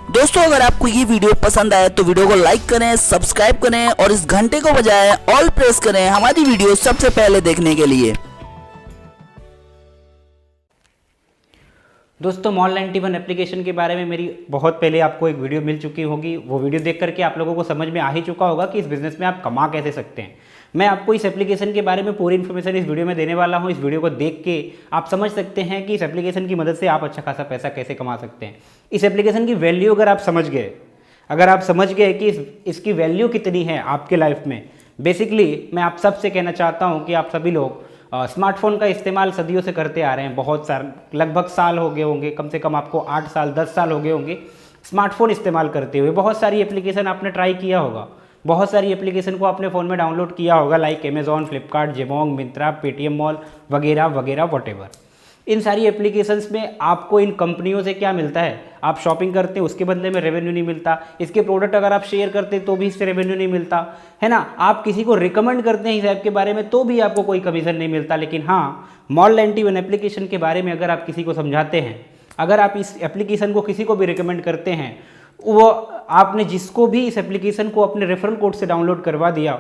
दोस्तों अगर आपको ये वीडियो पसंद आए तो वीडियो को लाइक करें, सब्सक्राइब करें और इस घंटे को बजाएं ऑल प्रेस करें हमारी वीडियो सबसे पहले देखने के लिए। दोस्तों मॉल 91 एप्लीकेशन के बारे में मेरी बहुत पहले आपको एक वीडियो मिल चुकी होगी। वो वीडियो देख करके आप लोगों को समझ में आ ही चुका होगा कि इस बिज़नेस में आप कमा कैसे सकते हैं। मैं आपको इस एप्लीकेशन के बारे में पूरी इन्फॉर्मेशन इस वीडियो में देने वाला हूं। इस वीडियो को देख के आप समझ सकते हैं कि इस एप्लीकेशन की मदद से आप अच्छा खासा पैसा कैसे कमा सकते हैं। इस एप्लीकेशन की वैल्यू अगर आप समझ गए कि इसकी वैल्यू कितनी है आपके लाइफ में, बेसिकली मैं आप सबसे कहना चाहता हूँ कि आप सभी लोग स्मार्टफोन का इस्तेमाल सदियों से करते आ रहे हैं। बहुत सारे लगभग साल हो गए होंगे, कम से कम आपको 8 साल 10 साल हो गए होंगे स्मार्टफोन इस्तेमाल करते हुए। बहुत सारी एप्लीकेशन आपने ट्राई किया होगा, बहुत सारी एप्लीकेशन को आपने फ़ोन में डाउनलोड किया होगा, like Amazon, Flipkart, Jabong, Myntra, Paytm mall वगैरह वगैरह वॉटेवर। इन सारी एप्लीकेशंस में आपको इन कंपनियों से क्या मिलता है? आप शॉपिंग करते हैं उसके बदले में रेवेन्यू नहीं मिलता। इसके प्रोडक्ट अगर आप शेयर करते हैं तो भी इससे रेवेन्यू नहीं मिलता है ना। आप किसी को रिकमेंड करते हैं इस ऐप के बारे में तो भी आपको कोई कमीशन नहीं मिलता। लेकिन हाँ, मॉल 91 एप्लीकेशन के बारे में अगर आप किसी को समझाते हैं, अगर आप इस एप्लीकेशन को किसी को भी रिकमेंड करते हैं, वो आपने जिसको भी इस एप्लीकेशन को अपने रेफरल कोड से डाउनलोड करवा दिया,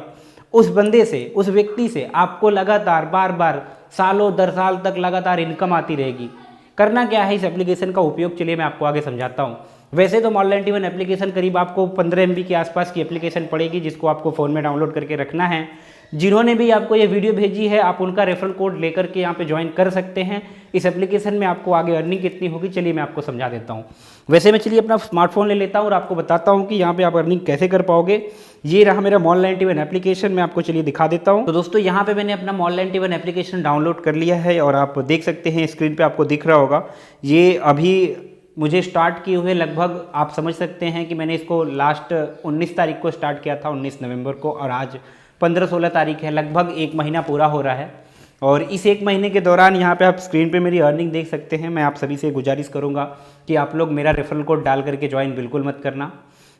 उस बंदे से, उस व्यक्ति से आपको लगातार बार बार सालों दर साल तक लगातार इनकम आती रहेगी। करना क्या है इस एप्लीकेशन का उपयोग, चलिए मैं आपको आगे समझाता हूँ। वैसे तो मॉल 91 एप्लीकेशन करीब आपको 15 MB के आसपास की एप्लीकेशन पड़ेगी, जिसको आपको फ़ोन में डाउनलोड करके रखना है। जिन्होंने भी आपको ये वीडियो भेजी है, आप उनका रेफरल कोड लेकर के यहाँ पे ज्वाइन कर सकते हैं। इस एप्लीकेशन में आपको आगे अर्निंग कितनी होगी, चलिए मैं आपको समझा देता हूँ। वैसे मैं चलिए अपना स्मार्टफोन ले लेता हूँ और आपको बताता हूँ कि यहाँ पे आप अर्निंग कैसे कर पाओगे। ये रहा मेरा मॉल 91 एप्लीकेशन, मैं आपको चलिए दिखा देता हूँ। तो दोस्तों यहाँ पे मैंने अपना मॉल 91 एप्लीकेशन डाउनलोड कर लिया है और आप देख सकते हैं स्क्रीन पे आपको दिख रहा होगा। ये अभी मुझे स्टार्ट किए हुए लगभग आप समझ सकते हैं कि मैंने इसको लास्ट 19 तारीख को स्टार्ट किया था, 19 नवंबर को, और आज 15-16 तारीख है। लगभग 1 महीना पूरा हो रहा है। और इस 1 महीने के दौरान यहाँ पे आप स्क्रीन पे मेरी अर्निंग देख सकते हैं। मैं आप सभी से गुजारिश करूँगा कि आप लोग मेरा रेफरल कोड डाल करके ज्वाइन बिल्कुल मत करना।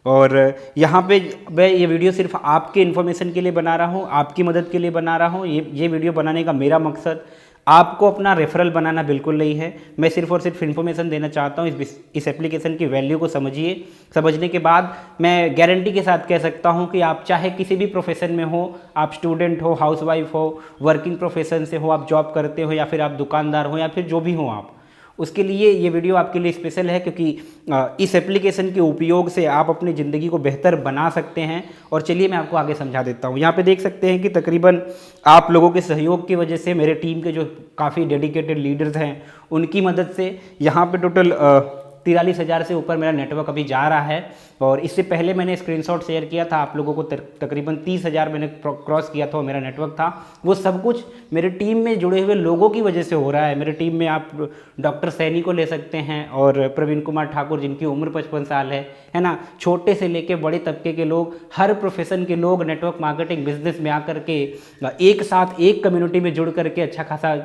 और यहाँ पे मैं ये वीडियो सिर्फ आपके इन्फॉर्मेशन के लिए बना रहा हूँ, आपकी मदद के लिए बना रहा हूँ। ये वीडियो बनाने का मेरा मकसद आपको अपना रेफरल बनाना बिल्कुल नहीं है। मैं सिर्फ और सिर्फ इन्फॉर्मेशन देना चाहता हूँ। इस एप्लीकेशन की वैल्यू को समझिए। समझने के बाद मैं गारंटी के साथ कह सकता हूँ कि आप चाहे किसी भी प्रोफेशन में हो, आप स्टूडेंट हो, हाउसवाइफ हो, वर्किंग प्रोफेशन से हो, आप जॉब करते हो, या फिर आप दुकानदार हो, या फिर जो भी हो आप, उसके लिए ये वीडियो आपके लिए स्पेशल है, क्योंकि इस एप्लीकेशन के उपयोग से आप अपनी ज़िंदगी को बेहतर बना सकते हैं। और चलिए मैं आपको आगे समझा देता हूँ। यहाँ पे देख सकते हैं कि तकरीबन आप लोगों के सहयोग की वजह से, मेरे टीम के जो काफ़ी डेडिकेटेड लीडर्स हैं उनकी मदद से यहाँ पे टोटल 43,000 से ऊपर मेरा नेटवर्क अभी जा रहा है। और इससे पहले मैंने स्क्रीनशॉट शेयर किया था आप लोगों को, तकरीबन 30,000 मैंने क्रॉस किया था, वो मेरा नेटवर्क था। वो सब कुछ मेरे टीम में जुड़े हुए लोगों की वजह से हो रहा है। मेरे टीम में आप डॉक्टर सैनी को ले सकते हैं और प्रवीण कुमार ठाकुर, जिनकी उम्र 55 साल है ना। छोटे से लेके बड़े तबके के लोग, हर प्रोफेशन के लोग नेटवर्क मार्केटिंग बिजनेस में आकर के एक साथ एक कम्युनिटी में जुड़ करके अच्छा खासा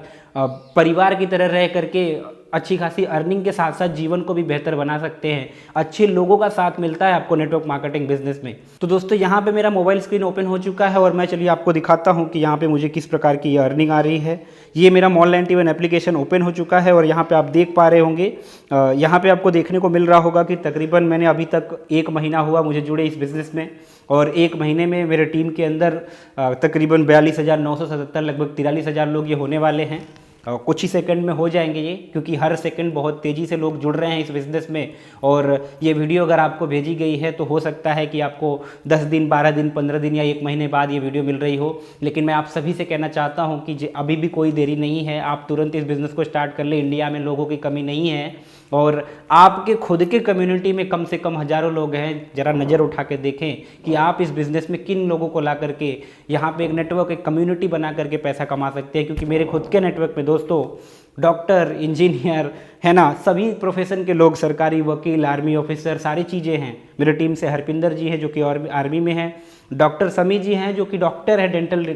परिवार की तरह रह करके अच्छी खासी अर्निंग के साथ साथ जीवन को भी बेहतर बना सकते हैं। अच्छे लोगों का साथ मिलता है आपको नेटवर्क मार्केटिंग बिजनेस में। तो दोस्तों यहाँ पे मेरा मोबाइल स्क्रीन ओपन हो चुका है और मैं चलिए आपको दिखाता हूँ कि यहाँ पे मुझे किस प्रकार की अर्निंग आ रही है। ये मेरा मॉल 91 एप्लीकेशन ओपन हो चुका है और यहाँ पे आप देख पा रहे होंगे, यहाँ पे आपको देखने को मिल रहा होगा कि तकरीबन मैंने अभी तक 1 महीना हुआ मुझे जुड़े इस बिज़नेस में, और 1 महीने में मेरे टीम के अंदर तकरीबन 42,977 लगभग 43,000 लोग ये होने वाले हैं। कुछ ही सेकंड में हो जाएंगे ये, क्योंकि हर सेकंड बहुत तेज़ी से लोग जुड़ रहे हैं इस बिज़नेस में। और ये वीडियो अगर आपको भेजी गई है तो हो सकता है कि आपको 10 दिन, 12 दिन, 15 दिन या 1 महीने बाद ये वीडियो मिल रही हो। लेकिन मैं आप सभी से कहना चाहता हूँ कि अभी भी कोई देरी नहीं है, आप तुरंत इस बिज़नेस को स्टार्ट कर ले। इंडिया में लोगों की कमी नहीं है और आपके खुद के कम्युनिटी में कम से कम हज़ारों लोग हैं। ज़रा नज़र उठा के देखें कि आप इस बिज़नेस में किन लोगों को ला करके यहाँ पे एक नेटवर्क, एक कम्युनिटी बना करके पैसा कमा सकते हैं। क्योंकि मेरे खुद के नेटवर्क में दोस्तों डॉक्टर, इंजीनियर है ना, सभी प्रोफेशन के लोग, सरकारी वकील, आर्मी ऑफिसर, सारी चीज़ें हैं। मेरे टीम से हरपिंदर जी हैं जो कि आर्मी में हैं, डॉक्टर समी जी हैं जो कि डॉक्टर है,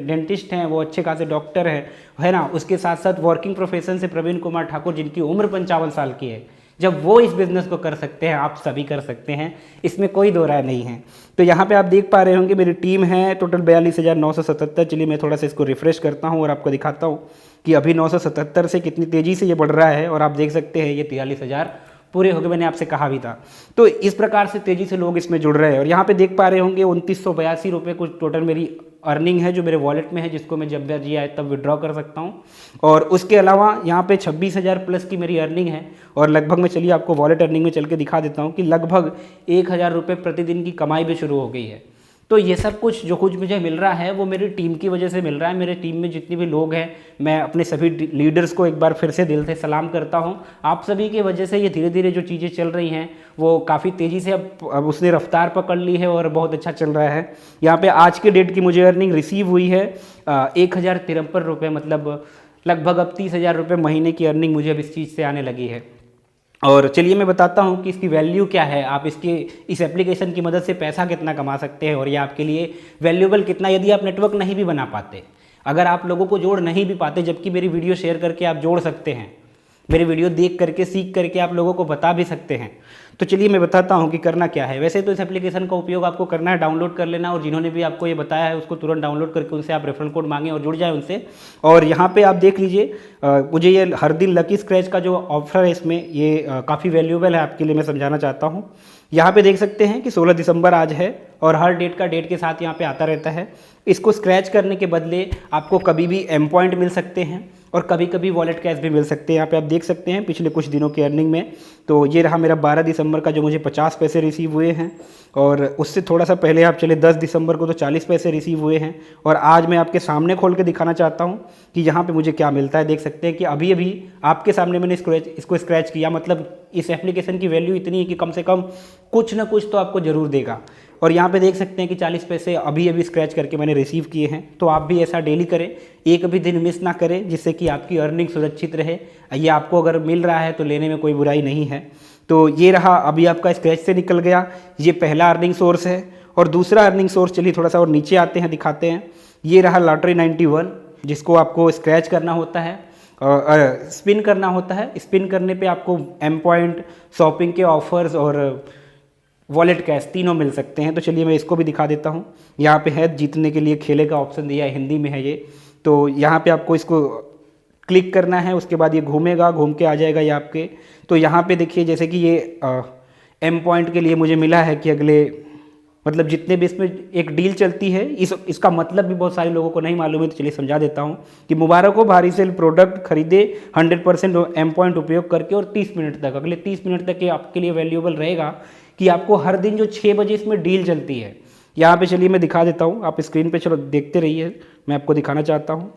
डेंटिस्ट हैं, वो अच्छे खासे डॉक्टर है ना। उसके साथ साथ वर्किंग प्रोफेशन से प्रवीण कुमार ठाकुर, जिनकी उम्र 55 साल की है। जब वो इस बिज़नेस को कर सकते हैं, आप सभी कर सकते हैं, इसमें कोई दो राय नहीं है। तो यहाँ पे आप देख पा रहे होंगे मेरी टीम है टोटल 42,977। चलिए मैं थोड़ा सा इसको रिफ्रेश करता हूँ और आपको दिखाता हूँ कि अभी 977 से कितनी तेज़ी से ये बढ़ रहा है। और आप देख सकते हैं ये 43,000 पूरे हो गए, मैंने आपसे कहा भी था। तो इस प्रकार से तेज़ी से लोग इसमें जुड़ रहे हैं। और यहाँ पे देख पा रहे होंगे 2982 रुपये कुछ टोटल मेरी अर्निंग है जो मेरे वॉलेट में है, जिसको मैं जब भी आए तब विड्रॉ कर सकता हूँ। और उसके अलावा यहाँ पे 26,000 प्लस की मेरी अर्निंग है। और लगभग मैं चलिए आपको वॉलेट अर्निंग में चल के दिखा देता हूँ कि लगभग 1,000 रुपये प्रतिदिन की कमाई भी शुरू हो गई है। तो ये सब कुछ जो कुछ मुझे मिल रहा है वो मेरी टीम की वजह से मिल रहा है। मेरे टीम में जितने भी लोग हैं, मैं अपने सभी लीडर्स को एक बार फिर से दिल से सलाम करता हूं। आप सभी की वजह से ये धीरे धीरे जो चीज़ें चल रही हैं वो काफ़ी तेज़ी से अब उसने रफ्तार पकड़ ली है और बहुत अच्छा चल रहा है। यहाँ पे आज के डेट की मुझे अर्निंग रिसीव हुई है 1,053 रुपये, मतलब लगभग अब 30,000 रुपये महीने की अर्निंग मुझे अब इस चीज़ से आने लगी है। और चलिए मैं बताता हूँ कि इसकी वैल्यू क्या है, आप इस एप्लीकेशन की मदद से पैसा कितना कमा सकते हैं और ये आपके लिए वैल्यूएबल कितना, यदि आप नेटवर्क नहीं भी बना पाते, अगर आप लोगों को जोड़ नहीं भी पाते, जबकि मेरी वीडियो शेयर करके आप जोड़ सकते हैं, मेरी वीडियो देख करके सीख करके आप लोगों को बता भी सकते हैं। तो चलिए मैं बताता हूं कि करना क्या है। वैसे तो इस एप्लीकेशन का उपयोग आपको करना है, डाउनलोड कर लेना, और जिन्होंने भी आपको ये बताया है उसको तुरंत डाउनलोड करके उनसे आप रेफरल कोड मांगें और जुड़ जाए उनसे। और यहाँ पे आप देख लीजिए, मुझे ये हर दिन लकी स्क्रैच का जो ऑफर है इसमें ये काफ़ी वैल्यूएबल है आपके लिए, मैं समझाना चाहता हूँ। यहाँ पे देख सकते हैं कि 16 दिसंबर आज है और हर डेट के साथ यहाँ पे आता रहता है। इसको स्क्रैच करने के बदले आपको कभी भी एम पॉइंट मिल सकते हैं और कभी कभी वॉलेट कैश भी मिल सकते हैं। यहाँ पे आप देख सकते हैं पिछले कुछ दिनों की अर्निंग में, तो ये रहा मेरा 12 दिसंबर का जो मुझे 50 पैसे रिसीव हुए हैं, और उससे थोड़ा सा पहले आप चले 10 दिसंबर को तो 40 पैसे रिसीव हुए हैं। और आज मैं आपके सामने खोल के दिखाना चाहता हूँ कि यहाँ पे मुझे क्या मिलता है। देख सकते हैं कि अभी अभी आपके सामने मैंने इसको स्क्रैच किया, मतलब इस एप्लीकेशन की वैल्यू इतनी है कि कम से कम कुछ ना कुछ तो आपको ज़रूर देगा। और यहाँ पे देख सकते हैं कि 40 पैसे अभी अभी स्क्रैच करके मैंने रिसीव किए हैं। तो आप भी ऐसा डेली करें, एक भी दिन मिस ना करें, जिससे कि आपकी अर्निंग सुरक्षित रहे। ये आपको अगर मिल रहा है तो लेने में कोई बुराई नहीं है। तो ये रहा अभी आपका स्क्रैच से निकल गया, ये पहला अर्निंग सोर्स है। और दूसरा अर्निंग सोर्स, चलिए थोड़ा सा और नीचे आते हैं, दिखाते हैं। ये रहा लॉटरी 91, जिसको आपको स्क्रैच करना होता है, स्पिन करना होता है। स्पिन करने पे आपको एम पॉइंट, शॉपिंग के ऑफर्स और वॉलेट कैश तीनों मिल सकते हैं। तो चलिए मैं इसको भी दिखा देता हूँ। यहाँ पे है जीतने के लिए खेले का ऑप्शन दिया है, हिंदी में है ये। तो यहाँ पे आपको इसको क्लिक करना है, उसके बाद ये घूमेगा, घूम के आ जाएगा ये आपके। तो यहाँ पे देखिए जैसे कि ये एम पॉइंट के लिए मुझे मिला है कि अगले, मतलब जितने भी इसमें एक डील चलती है, इसका मतलब भी बहुत सारे लोगों को नहीं मालूम है। तो चलिए समझा देता हूँ कि मुबारक हो, भारी सेल प्रोडक्ट खरीदे 100% एम पॉइंट उपयोग करके और 30 मिनट तक, अगले 30 मिनट तक ये आपके लिए वैल्यूएबल रहेगा कि आपको हर दिन जो 6 बजे इसमें डील चलती है। यहाँ पे चलिए मैं दिखा देता हूँ, आप स्क्रीन पे चलो देखते रहिए, मैं आपको दिखाना चाहता हूँ।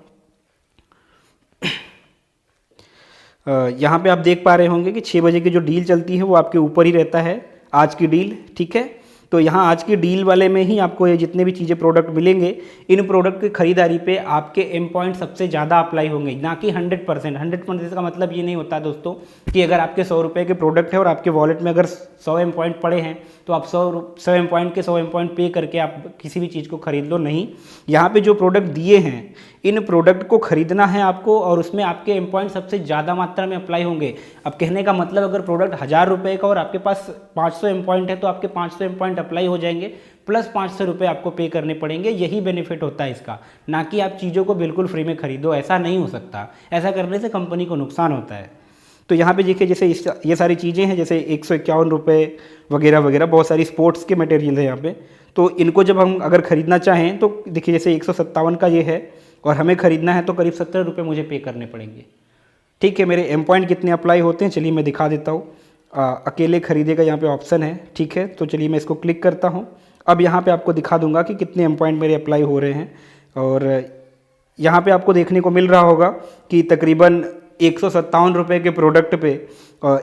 यहाँ पे आप देख पा रहे होंगे कि 6 बजे की जो डील चलती है वो आपके ऊपर ही रहता है, आज की डील, ठीक है। तो यहाँ आज की डील वाले में ही आपको ये जितने भी चीज़ें प्रोडक्ट मिलेंगे, इन प्रोडक्ट की खरीदारी पे आपके एम पॉइंट सबसे ज़्यादा अप्लाई होंगे, ना कि 100%। 100% का मतलब ये नहीं होता दोस्तों कि अगर आपके 100 रुपये के प्रोडक्ट है और आपके वॉलेट में अगर 100 एम पॉइंट पड़े हैं तो आप 100 एम पॉइंट के 100 एम पॉइंट पे करके आप किसी भी चीज़ को खरीद लो, नहीं। यहाँ पे जो प्रोडक्ट दिए हैं, इन प्रोडक्ट को खरीदना है आपको और उसमें आपके एम पॉइंट सबसे ज़्यादा मात्रा में अप्लाई होंगे। अब कहने का मतलब, अगर प्रोडक्ट 1000 रुपये का और आपके पास 500 एम पॉइंट है तो आपके 500 एम पॉइंट अप्लाई हो जाएंगे, प्लस 500 रुपये आपको पे करने पड़ेंगे। यही बेनिफिट होता है इसका, ना कि आप चीज़ों को बिल्कुल फ्री में खरीदो। ऐसा नहीं हो सकता, ऐसा करने से कंपनी को नुकसान होता है। तो यहाँ पे देखिए जैसे ये सारी चीज़ें हैं, जैसे 151 रुपये वगैरह वगैरह, बहुत सारी स्पोर्ट्स के मटेरियल है यहाँ पे। तो इनको जब हम अगर ख़रीदना चाहें तो देखिए जैसे 157 का ये है और हमें ख़रीदना है तो करीब 70 रुपये मुझे पे करने पड़ेंगे, ठीक है। मेरे एम पॉइंट कितने अप्लाई होते हैं चलिए मैं दिखा देता हूँ। अकेले खरीदे का यहाँ पे ऑप्शन है, ठीक है। तो चलिए मैं इसको क्लिक करता हूँ। अब यहाँ पे आपको दिखा दूंगा कि कितने एम पॉइंट मेरे अप्लाई हो रहे हैं। और यहाँ पे आपको देखने को मिल रहा होगा कि तकरीबन 157 रुपये के प्रोडक्ट पे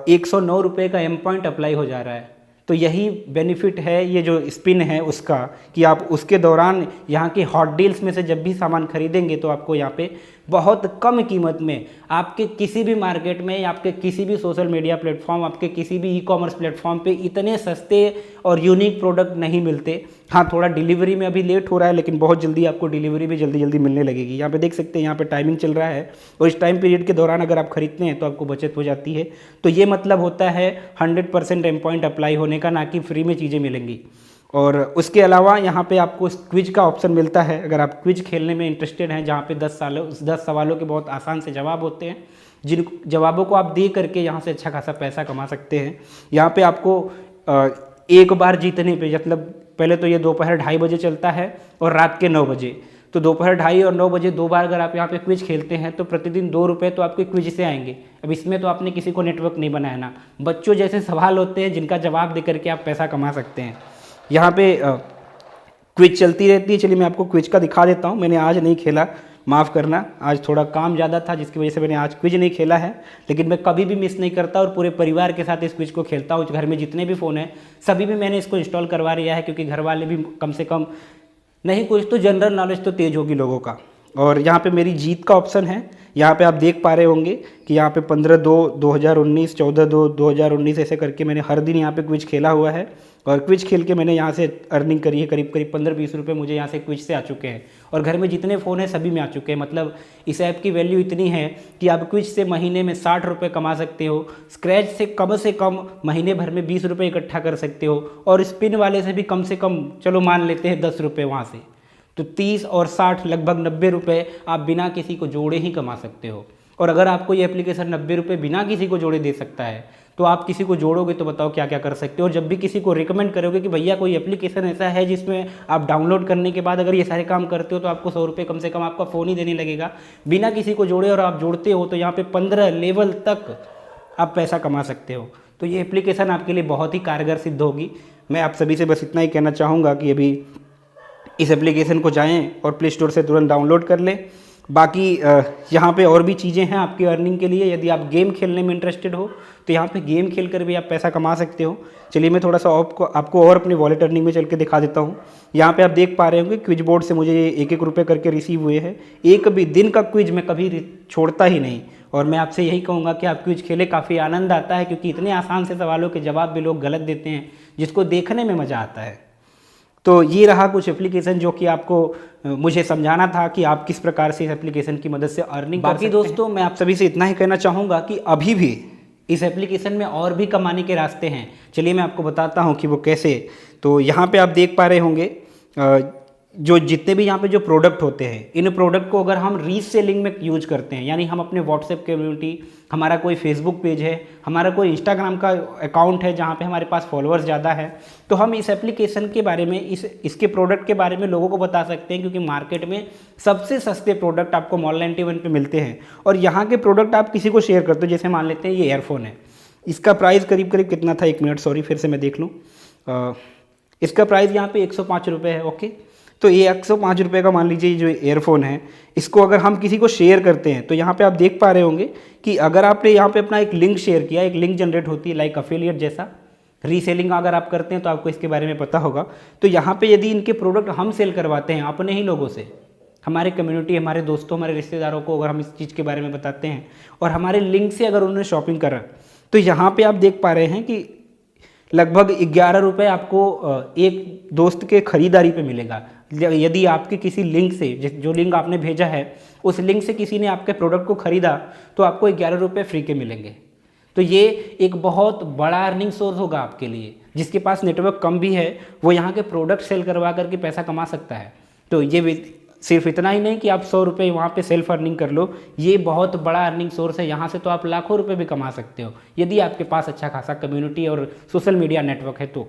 109 रुपये का एम पॉइंट अप्लाई हो जा रहा है। तो यही बेनिफिट है ये जो स्पिन है उसका, कि आप उसके दौरान यहाँ की हॉट डील्स में से जब भी सामान खरीदेंगे तो आपको यहाँ पे बहुत कम कीमत में आपके किसी भी मार्केट में या आपके किसी भी सोशल मीडिया प्लेटफॉर्म, आपके किसी भी ई-कॉमर्स प्लेटफॉर्म पे इतने सस्ते और यूनिक प्रोडक्ट नहीं मिलते। हाँ, थोड़ा डिलीवरी में अभी लेट हो रहा है, लेकिन बहुत जल्दी आपको डिलीवरी भी जल्दी जल्दी मिलने लगेगी। यहाँ पे देख सकते हैं, यहाँ पे टाइमिंग चल रहा है और इस टाइम पीरियड के दौरान अगर आप खरीदते हैं तो आपको बचत हो जाती है। तो ये मतलब होता है 100% एम पॉइंट अप्लाई होने का, ना कि फ्री में चीज़ें मिलेंगी। और उसके अलावा यहाँ पे आपको क्विज का ऑप्शन मिलता है। अगर आप क्विज खेलने में इंटरेस्टेड हैं, जहाँ पे 10 सवालों के बहुत आसान से जवाब होते हैं, जिन जवाबों को आप दे करके यहाँ से अच्छा खासा पैसा कमा सकते हैं। यहाँ पे आपको एक बार जीतने पे, मतलब पहले तो ये दोपहर 2:30 बजे चलता है और रात के 9 बजे, तो दोपहर 2:30 और 9 बजे 2 बार अगर आप यहाँ पे क्विज खेलते हैं तो प्रतिदिन 2 रुपये तो आपके क्विज से आएंगे। अब इसमें तो आपने किसी को नेटवर्क नहीं बनाया ना, बच्चों जैसे सवाल होते हैं जिनका जवाब दे करके आप पैसा कमा सकते हैं। यहाँ पे क्विज चलती रहती है। चलिए मैं आपको क्विज का दिखा देता हूँ। मैंने आज नहीं खेला, माफ़ करना, आज थोड़ा काम ज़्यादा था जिसकी वजह से मैंने आज क्विज नहीं खेला है, लेकिन मैं कभी भी मिस नहीं करता और पूरे परिवार के साथ इस क्विज को खेलता हूँ। घर में जितने भी फ़ोन हैं सभी में मैंने इसको इंस्टॉल करवा लिया है, क्योंकि घर वाले भी कम से कम नहीं कुछ तो जनरल नॉलेज तो तेज होगी लोगों का। और यहाँ पे मेरी जीत का ऑप्शन है, यहाँ पे आप देख पा रहे होंगे कि यहाँ पे 15/2/2019, 14/2/2019 ऐसे करके मैंने हर दिन यहाँ पे क्विज खेला हुआ है। और क्विज खेल के मैंने यहाँ से अर्निंग करी है, करीब 15-20 रुपये मुझे यहाँ से क्विज से आ चुके हैं। और घर में जितने फ़ोन हैं सभी में आ चुके हैं। मतलब इस ऐप की वैल्यू इतनी है कि आप क्विज से महीने में 60 रुपये कमा सकते हो, स्क्रैच से कम महीने भर में 20 रुपये इकट्ठा कर सकते हो, और स्पिन वाले से भी कम से कम चलो मान लेते हैं 10 रुपये वहाँ से, तो 30 और 60 लगभग 90 रुपये आप बिना किसी को जोड़े ही कमा सकते हो। और अगर आपको ये एप्लीकेशन 90 रुपये बिना किसी को जोड़े दे सकता है, तो आप किसी को जोड़ोगे तो बताओ क्या क्या कर सकते हो। और जब भी किसी को रिकमेंड करोगे कि भैया कोई एप्लीकेशन ऐसा है जिसमें आप डाउनलोड करने के बाद अगर ये सारे काम करते हो तो आपको 100 रुपये कम से कम आपका फ़ोन ही देने लगेगा बिना किसी को जोड़े, और आप जोड़ते हो तो यहाँ पे 15 लेवल तक आप पैसा कमा सकते हो। तो ये एप्लीकेशन आपके लिए बहुत ही कारगर सिद्ध होगी। मैं आप सभी से बस इतना ही कहना चाहूँगा कि अभी इस एप्लीकेशन को जाएं और प्ले स्टोर से तुरंत डाउनलोड कर लें। बाकी यहाँ पे और भी चीज़ें हैं आपकी अर्निंग के लिए। यदि आप गेम खेलने में इंटरेस्टेड हो तो यहाँ पे गेम खेल कर भी आप पैसा कमा सकते हो। चलिए मैं थोड़ा सा आपको और अपने वॉलेट अर्निंग में चल के दिखा देता हूँ। यहाँ पे आप देख पा रहे होंगे क्विज बोर्ड से मुझे 1-1 रुपये करके रिसीव हुए हैं। एक भी दिन का क्विज मैं कभी छोड़ता ही नहीं, और मैं आपसे यही कहूँगा कि आप क्विज खेले, काफ़ी आनंद आता है, क्योंकि इतने आसान से सवालों के जवाब भी लोग गलत देते हैं जिसको देखने में मज़ा आता है। तो ये रहा कुछ एप्लीकेशन जो कि आपको मुझे समझाना था कि आप किस प्रकार से इस एप्लीकेशन की मदद से अर्निंग कर सकते हैं। बाकी दोस्तों मैं आप सभी से इतना ही कहना चाहूँगा कि अभी भी इस एप्लीकेशन में और भी कमाने के रास्ते हैं। चलिए मैं आपको बताता हूँ कि वो कैसे। तो यहाँ पे आप देख पा रहे होंगे जो जितने भी यहाँ पे जो प्रोडक्ट होते हैं, इन प्रोडक्ट को अगर हम रीसेलिंग में यूज करते हैं, यानी हम अपने व्हाट्सएप कम्युनिटी, हमारा कोई फेसबुक पेज है, हमारा कोई इंस्टाग्राम का अकाउंट है जहाँ पे हमारे पास फॉलोअर्स ज़्यादा है, तो हम इस एप्लीकेशन के बारे में, इसके प्रोडक्ट के बारे में लोगों को बता सकते हैं, क्योंकि मार्केट में सबसे सस्ते प्रोडक्ट आपको मॉल 91 पे मिलते हैं। और यहाँ के प्रोडक्ट आप किसी को शेयर करते हो, जैसे मान लेते हैं ये एयरफोन है, इसका प्राइस करीब करीब कितना था, 1 मिनट सॉरी फिर से मैं देख लूँ। इसका प्राइस यहाँ पे 105 रुपये है। ओके, तो ये 105 रुपये का मान लीजिए जो एयरफोन है, इसको अगर हम किसी को शेयर करते हैं तो यहाँ पे आप देख पा रहे होंगे कि अगर आपने यहाँ पे अपना एक लिंक शेयर किया, एक लिंक जनरेट होती है लाइक अफिलिएट जैसा। रीसेलिंग अगर आप करते हैं तो आपको इसके बारे में पता होगा। तो यहाँ पे यदि इनके प्रोडक्ट हम सेल करवाते हैं अपने ही लोगों से, हमारे कम्युनिटी, हमारे दोस्तों, हमारे रिश्तेदारों को अगर हम इस चीज़ के बारे में बताते हैं और हमारे लिंक से अगर उन्होंने शॉपिंग करा, तो यहाँ पर आप देख पा रहे हैं कि लगभग 11 रुपये आपको एक दोस्त के खरीदारी पे मिलेगा। यदि आपके किसी लिंक से, जो लिंक आपने भेजा है उस लिंक से किसी ने आपके प्रोडक्ट को खरीदा तो आपको 11 रुपये फ्री के मिलेंगे। तो ये एक बहुत बड़ा अर्निंग सोर्स होगा आपके लिए। जिसके पास नेटवर्क कम भी है वो यहाँ के प्रोडक्ट सेल करवा करके पैसा कमा सकता है। तो ये सिर्फ इतना ही नहीं कि आप 100 रुपये वहाँ पे सेल्फ अर्निंग कर लो, ये बहुत बड़ा अर्निंग सोर्स है। यहाँ से तो आप लाखों रुपए भी कमा सकते हो यदि आपके पास अच्छा खासा कम्युनिटी और सोशल मीडिया नेटवर्क है तो।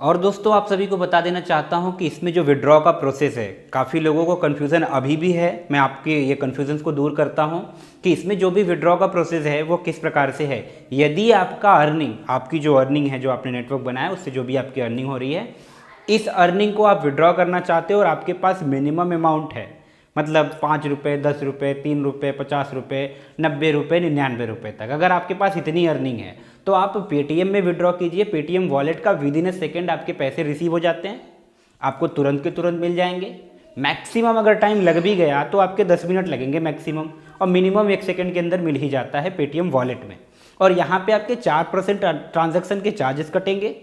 और दोस्तों आप सभी को बता देना चाहता हूँ कि इसमें जो विड्रॉ का प्रोसेस है, काफ़ी लोगों को कन्फ्यूज़न अभी भी है। मैं आपके ये कन्फ्यूज़न को दूर करता हूँ कि इसमें जो भी विड्रॉ का प्रोसेस है वो किस प्रकार से है। यदि आपका अर्निंग, आपकी जो अर्निंग है, जो आपने नेटवर्क बनाया उससे जो भी आपकी अर्निंग हो रही है, इस अर्निंग को आप विड्रॉ करना चाहते हो और आपके पास मिनिमम अमाउंट है, मतलब 5 रुपये, 10 रुपये, 3 रुपये, 50 रुपये, 90 रुपये, 99 रुपये तक अगर आपके पास इतनी अर्निंग है तो आप पेटीएम में विड्रॉ कीजिए। पेटीएम वॉलेट का विदिन ए सेकेंड आपके पैसे रिसीव हो जाते हैं, आपको तुरंत के तुरंत मिल जाएंगे। मैक्सिमम अगर टाइम लग भी गया तो आपके 10 मिनट लगेंगे मैक्सिमम, और मिनिमम 1 सेकेंड के अंदर मिल ही जाता है पेटीएम वॉलेट में। और यहाँ पे आपके 4% ट्रांजैक्शन के चार्जेस कटेंगे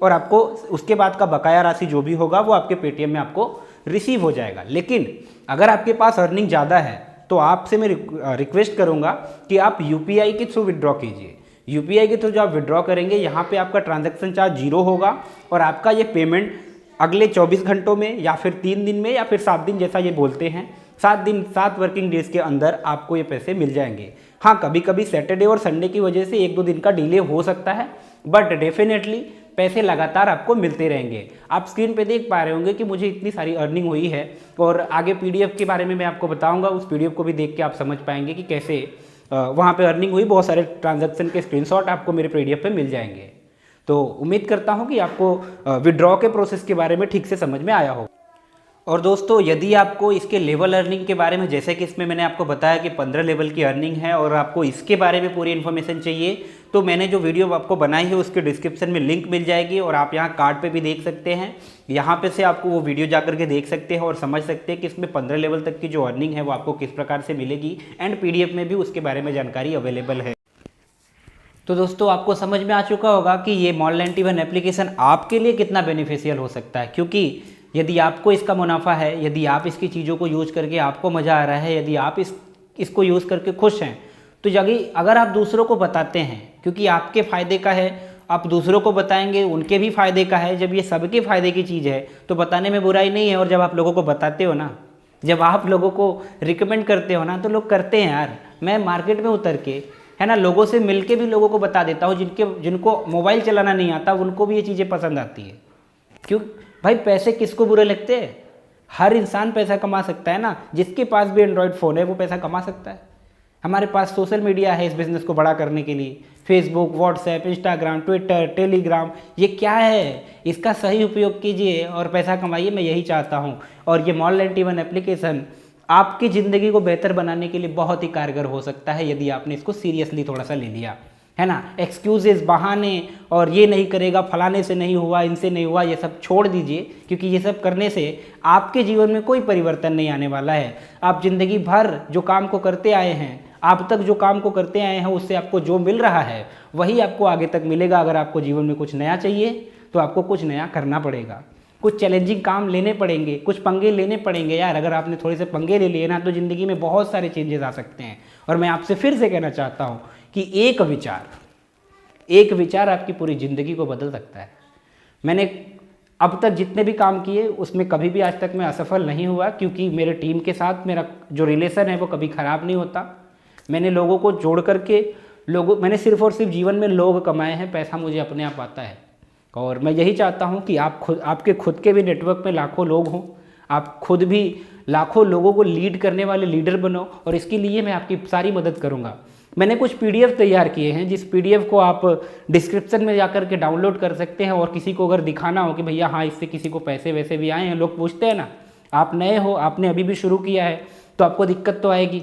और आपको उसके बाद का बकाया राशि जो भी होगा वो आपके पेटीएम में आपको रिसीव हो जाएगा। लेकिन अगर आपके पास अर्निंग ज़्यादा है तो आपसे मैं रिक्वेस्ट करूँगा कि आप यूपीआई के थ्रू विड्रॉ कीजिए। यूपीआई के थ्रू जो आप विड्रॉ करेंगे यहाँ पे आपका ट्रांजैक्शन चार्ज 0 होगा और आपका ये पेमेंट अगले 24 घंटों में या फिर 3 दिन में या फिर 7 दिन जैसा ये बोलते हैं 7 वर्किंग डेज के अंदर आपको ये पैसे मिल जाएंगे। हाँ, कभी कभी सैटरडे और संडे की वजह से 1-2 दिन का डिले हो सकता है, बट डेफिनेटली पैसे लगातार आपको मिलते रहेंगे। आप स्क्रीन पे देख पा रहे होंगे कि मुझे इतनी सारी अर्निंग हुई है, और आगे पीडीएफ के बारे में मैं आपको बताऊंगा। उस पीडीएफ को भी देख के आप समझ पाएंगे कि कैसे वहाँ पे अर्निंग हुई। बहुत सारे ट्रांजैक्शन के स्क्रीनशॉट आपको मेरे पीडीएफ पे मिल जाएंगे। तो उम्मीद करता हूँ कि आपको विड्रॉ के प्रोसेस के बारे में ठीक से समझ में आया हो। और दोस्तों, यदि आपको इसके लेवल अर्निंग के बारे में, जैसे कि इसमें मैंने आपको बताया कि 15 लेवल की अर्निंग है, और आपको इसके बारे में पूरी इन्फॉर्मेशन चाहिए, तो मैंने जो वीडियो आपको बनाई है उसके डिस्क्रिप्शन में लिंक मिल जाएगी, और आप यहाँ कार्ड पे भी देख सकते हैं। यहाँ पे से आपको वो वीडियो जा करके देख सकते हैं और समझ सकते हैं कि इसमें 15 लेवल तक की जो अर्निंग है वो आपको किस प्रकार से मिलेगी, एंड पीडीएफ में भी उसके बारे में जानकारी अवेलेबल है। तो दोस्तों, आपको समझ में आ चुका होगा कि ये Mall91 एप्लीकेशन आपके लिए कितना बेनिफिशियल हो सकता है, क्योंकि यदि आपको इसका मुनाफा है, यदि आप इसकी चीज़ों को यूज़ करके आपको मज़ा आ रहा है, यदि आप इसको यूज़ करके खुश हैं, तो अगर आप दूसरों को बताते हैं, क्योंकि आपके फ़ायदे का है, आप दूसरों को बताएंगे, उनके भी फ़ायदे का है। जब ये सबके फ़ायदे की चीज़ है तो बताने में बुराई नहीं है। और जब आप लोगों को बताते हो ना, जब आप लोगों को रिकमेंड करते हो ना, तो लोग करते हैं यार। मैं मार्केट में उतर के, है ना, लोगों से मिल के भी लोगों को बता देता हूँ, जिनको मोबाइल चलाना नहीं आता उनको भी ये चीज़ें पसंद आती है। क्यों भाई, पैसे किसको बुरे लगते हैं? हर इंसान पैसा कमा सकता है ना। जिसके पास भी एंड्रॉयड फ़ोन है वो पैसा कमा सकता है। हमारे पास सोशल मीडिया है इस बिज़नेस को बड़ा करने के लिए। Facebook, WhatsApp, Instagram, Twitter, Telegram, ये क्या है? इसका सही उपयोग कीजिए और पैसा कमाइए, मैं यही चाहता हूँ। और ये Mall91 एप्लीकेशन आपकी ज़िंदगी को बेहतर बनाने के लिए बहुत ही कारगर हो सकता है, यदि आपने इसको सीरियसली थोड़ा सा ले लिया, है ना। एक्सक्यूजेस, बहाने और ये नहीं करेगा, फलाने से नहीं हुआ, इनसे नहीं हुआ, ये सब छोड़ दीजिए, क्योंकि ये सब करने से आपके जीवन में कोई परिवर्तन नहीं आने वाला है। आप ज़िंदगी भर जो काम को करते आए हैं, आप तक जो काम को करते आए हैं, उससे आपको जो मिल रहा है वही आपको आगे तक मिलेगा। अगर आपको जीवन में कुछ नया चाहिए तो आपको कुछ नया करना पड़ेगा, कुछ चैलेंजिंग काम लेने पड़ेंगे, कुछ पंगे लेने पड़ेंगे यार। अगर आपने थोड़े से पंगे ले लिए ना, तो ज़िंदगी में बहुत सारे चेंजेस आ सकते हैं। और मैं आपसे फिर से कहना चाहता हूँ कि एक विचार आपकी पूरी ज़िंदगी को बदल सकता है। मैंने अब तक जितने भी काम किए उसमें कभी भी आज तक मैं असफल नहीं हुआ, क्योंकि मेरे टीम के साथ मेरा जो रिलेशन है वो कभी ख़राब नहीं होता। मैंने लोगों को जोड़ करके मैंने सिर्फ और सिर्फ जीवन में लोग कमाए हैं, पैसा मुझे अपने आप आता है। और मैं यही चाहता हूं कि आपके खुद के भी नेटवर्क में लाखों लोग हों, आप खुद भी लाखों लोगों को लीड करने वाले लीडर बनो, और इसके लिए मैं आपकी सारी मदद करूंगा। मैंने कुछ पीडीएफ तैयार किए हैं, जिस पीडीएफ को आप डिस्क्रिप्शन में जाकर के डाउनलोड कर सकते हैं। और किसी को अगर दिखाना हो कि भैया हाँ, इससे किसी को पैसे वैसे भी आए हैं, लोग पूछते हैं ना, आप नए हो, आपने अभी भी शुरू किया है, तो आपको दिक्कत तो आएगी।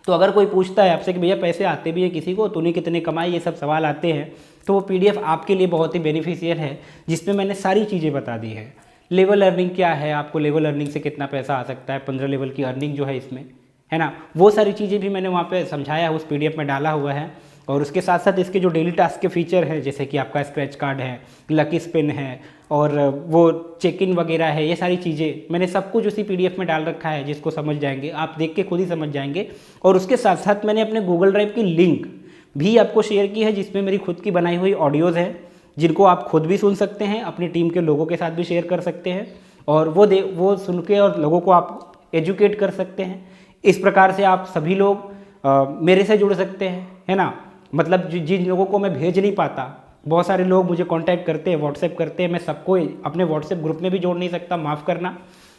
तो अगर कोई पूछता है आपसे कि भैया पैसे आते भी हैं किसी को, तूने कितने कमाए, ये सब सवाल आते हैं, तो वो पीडीएफ आपके लिए बहुत ही बेनिफिशियल है, जिसमें मैंने सारी चीज़ें बता दी हैं। लेवल अर्निंग क्या है, आपको लेवल अर्निंग से कितना पैसा आ सकता है, 15 लेवल की अर्निंग जो है इसमें, है ना, वो सारी चीज़ें भी मैंने वहाँ पे समझाया है, उस पीडीएफ में डाला हुआ है। और उसके साथ साथ इसके जो डेली टास्क के फीचर हैं, जैसे कि आपका स्क्रैच कार्ड है, लकी स्पिन है, और वो चेक इन वगैरह है, ये सारी चीज़ें मैंने सब कुछ उसी पीडीएफ में डाल रखा है, जिसको समझ जाएंगे आप, देख के खुद ही समझ जाएंगे। और उसके साथ साथ मैंने अपने गूगल ड्राइव की लिंक भी आपको शेयर की है, जिसमें मेरी खुद की बनाई हुई ऑडियोज़ हैं, जिनको आप खुद भी सुन सकते हैं, अपनी टीम के लोगों के साथ भी शेयर कर सकते हैं, और वो सुन के और लोगों को आप एजुकेट कर सकते हैं। इस प्रकार से आप सभी लोग मेरे से जुड़ सकते हैं, है ना। मतलब जिन लोगों को मैं भेज नहीं पाता, बहुत सारे लोग मुझे कांटेक्ट करते हैं, व्हाट्सएप करते हैं, मैं सबको अपने व्हाट्सएप ग्रुप में भी जोड़ नहीं सकता, माफ़ करना।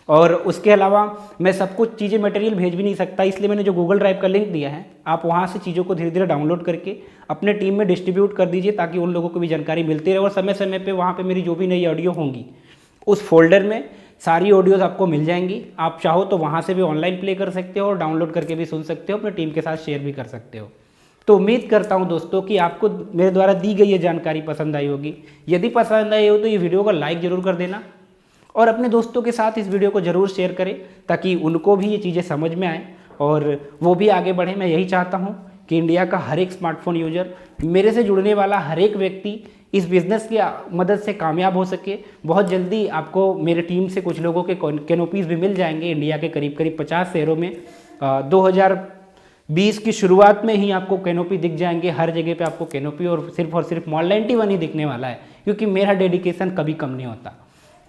और उसके अलावा मैं सब कुछ चीज़ें मटेरियल भेज भी नहीं सकता, इसलिए मैंने जो गूगल ड्राइव का लिंक दिया है, आप वहाँ से चीज़ों को धीरे धीरे डाउनलोड करके अपने टीम में डिस्ट्रीब्यूट कर दीजिए, ताकि उन लोगों को भी जानकारी मिलती रहे। और समय समय पर वहाँ पर मेरी जो भी नई ऑडियो होंगी, उस फोल्डर में सारी ऑडियोज़ आपको मिल जाएंगी। आप चाहो तो वहाँ से भी ऑनलाइन प्ले कर सकते हो, और डाउनलोड करके भी सुन सकते हो, अपने टीम के साथ शेयर भी कर सकते हो। तो उम्मीद करता हूं दोस्तों कि आपको मेरे द्वारा दी गई ये जानकारी पसंद आई होगी। यदि पसंद आई हो तो ये वीडियो को लाइक ज़रूर कर देना, और अपने दोस्तों के साथ इस वीडियो को ज़रूर शेयर करें, ताकि उनको भी ये चीज़ें समझ में आए और वो भी आगे बढ़े। मैं यही चाहता हूँ कि इंडिया का हर एक स्मार्टफोन यूजर, मेरे से जुड़ने वाला हर एक व्यक्ति इस बिज़नेस की मदद से कामयाब हो सके। बहुत जल्दी आपको मेरे टीम से कुछ लोगों के कैनोपीज़ भी मिल जाएंगे इंडिया के करीब करीब 50 शहरों में। 2020 की शुरुआत में ही आपको कैनोपी दिख जाएंगे, हर जगह पे आपको कैनोपी और सिर्फ Mall91 ही दिखने वाला है, क्योंकि मेरा डेडिकेशन कभी कम नहीं होता।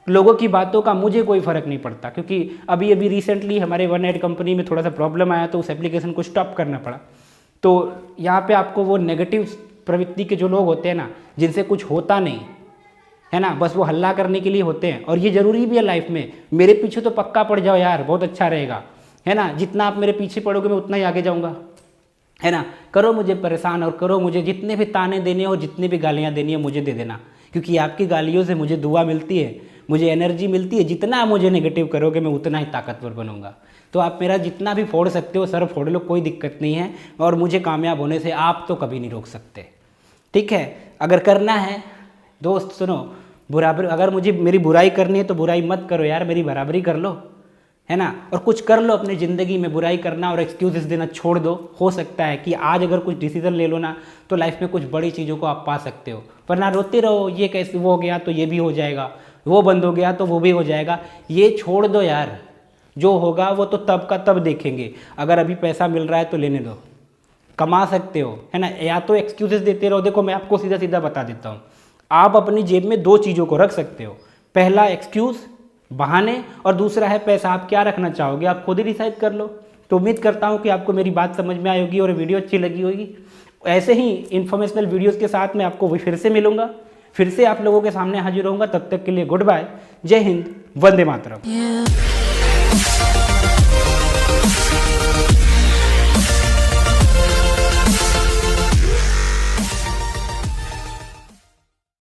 लोगों की बातों का मुझे कोई फ़र्क नहीं पड़ता, क्योंकि अभी अभी रिसेंटली हमारे वन एड कंपनी में थोड़ा सा प्रॉब्लम आया तो उस एप्लीकेशन को स्टॉप करना पड़ा। तो यहाँ पे आपको वो नेगेटिव प्रवृत्ति के जो लोग होते हैं ना, जिनसे कुछ होता नहीं है ना, बस वो हल्ला करने के लिए होते हैं, और ये ज़रूरी भी है लाइफ में। मेरे पीछे तो पक्का पड़ जाओ यार, बहुत अच्छा रहेगा, है ना। जितना आप मेरे पीछे पड़ोगे मैं उतना ही आगे जाऊँगा, है ना। करो मुझे परेशान और करो मुझे जितने भी ताने देने और जितनी भी गालियाँ देनी है मुझे दे देना, क्योंकि आपकी गालियों से मुझे दुआ मिलती है, मुझे एनर्जी मिलती है। जितना आप मुझे नेगेटिव करोगे मैं उतना ही ताकतवर बनूंगा। तो आप मेरा जितना भी फोड़ सकते हो सर फोड़ लो, कोई दिक्कत नहीं है, और मुझे कामयाब होने से आप तो कभी नहीं रोक सकते, ठीक है। अगर करना है दोस्त सुनो, बराबर अगर मुझे मेरी बुराई करनी है तो बुराई मत करो यार, मेरी बराबरी कर लो, है ना। और कुछ कर लो अपनी ज़िंदगी में, बुराई करना और एक्सक्यूज़ देना छोड़ दो। हो सकता है कि आज अगर कुछ डिसीजन ले लो ना तो लाइफ में कुछ बड़ी चीज़ों को आप पा सकते हो, वरना रोते रहो ये कैसे वो हो गया तो ये भी हो जाएगा, वो बंद हो गया तो वो भी हो जाएगा। ये छोड़ दो यार, जो होगा वो तो तब का तब देखेंगे। अगर अभी पैसा मिल रहा है तो लेने दो, कमा सकते हो, है ना। या तो एक्सक्यूजेस देते रहो। देखो मैं आपको सीधा सीधा बता देता हूँ, आप अपनी जेब में दो चीज़ों को रख सकते हो, पहला एक्सक्यूज़ बहाने, और दूसरा है पैसा। आप क्या रखना चाहोगे आप खुद ही डिसाइड कर लो। तो उम्मीद करता हूँ कि आपको मेरी बात समझ में आई होगी और वीडियो अच्छी लगी होगी। ऐसे ही इन्फॉर्मेशनल वीडियोज़ के साथ मैं आपको फिर से मिलूंगा, फिर से आप लोगों के सामने हाजिर होऊंगा। तब तक के लिए गुड बाय, जय हिंद, वंदे मातरम।